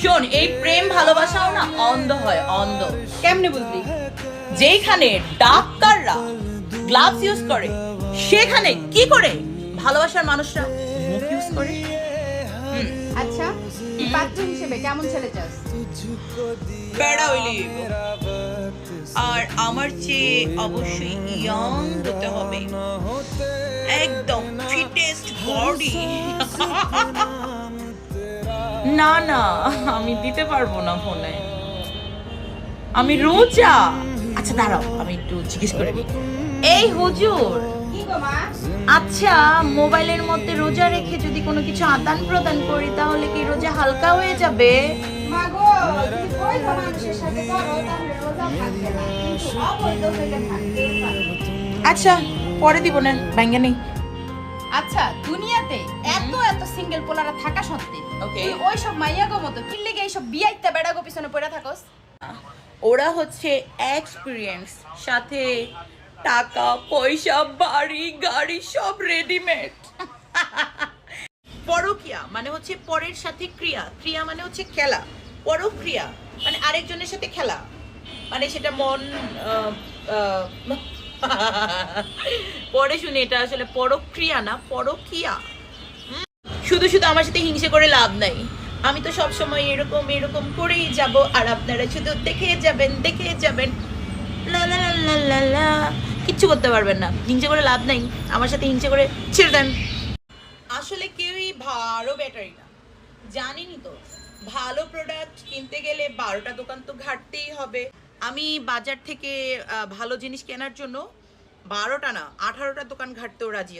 শোন, এই প্রেম ভালোবাসাও না অন্ধ হয়, অন্ধ। কেমনে বুঝলি? যেখানে ডাক্তাররা গ্লাভস ইউজ করে, সেখানে কি করে ভালোবাসার মানুষরা মুখ ইউজ করে। আচ্ছা, পাত্র হিসেবে কেমন ছেলে চাস? বেড়া হইলি, আর আমার চেয়ে অবশ্যই ইয়ং হতে হবে, একদম ফিটেস্ট বডি। না না, আমি দিতে পারবো না ফোনে, আমি রোজা। আচ্ছা দাঁড়াও, আমি একটু জিজ্ঞেস করে নিই। এই হুজুর, কি গো মা? আচ্ছা মোবাইলের মধ্যে রোজা রেখে যদি কোনো কিছু আদান প্রদান করি, তাহলে কি রোজা হালকা হয়ে যাবে? মা গো, তুমি বৈধ মানুষের সাথে করো তাহলে রোজা থাকবে না, কিন্তু অবৈধ হইলে থাকতেই পারে। আচ্ছা পরে দিব না, ভাঙ্গা নেই। আচ্ছা, দুনিয়াতে এত এত সিঙ্গেল পোলারা থাকা সত্ত্বে Okay. তুই ওই সব মাইয়াগো মতো কি লেগে এইসব বিয়াইতে বেড়াগো পিছনে পড়ে থাকস? ওরা হচ্ছে এক্সপিরিয়েন্স, সাথে টাকা পয়সা বাড়ি গাড়ি সব রেডিমেড। পরক্রিয়া মানে হচ্ছে পরের সাথে ক্রিয়া, ক্রিয়া মানে হচ্ছে খেলা, পরক্রিয়া মানে আরেকজনের সাথে খেলা, মানে সেটা মন পরে শুনি, এটা আসলে পরক্রিয়া না, পরক্রিয়া। শুধু শুধু আমার সাথে হিংসে করে লাভ নাই, আমি তো সব সময় এরকম এরকম করেই যাব, আর আপনারা শুধু দেখে যাবেন দেখে যাবেন, লা লা লা লা লা লা, কিচ্ছু করতে পারবেন না। হিংসে করে লাভ নাই, আমার সাথে হিংসে করে ছেড়ে দেন। আসলে কেউই ভালো ব্যাটারি না, জানিনি তো। ভালো প্রোডাক্ট কিনতে গেলে 12টা দোকান তো ঘাটতেই হবে। আমি বাজার থেকে ভালো জিনিস কেনার জন্য 12টা না 18টা দোকান ঘাটতেও রাজি।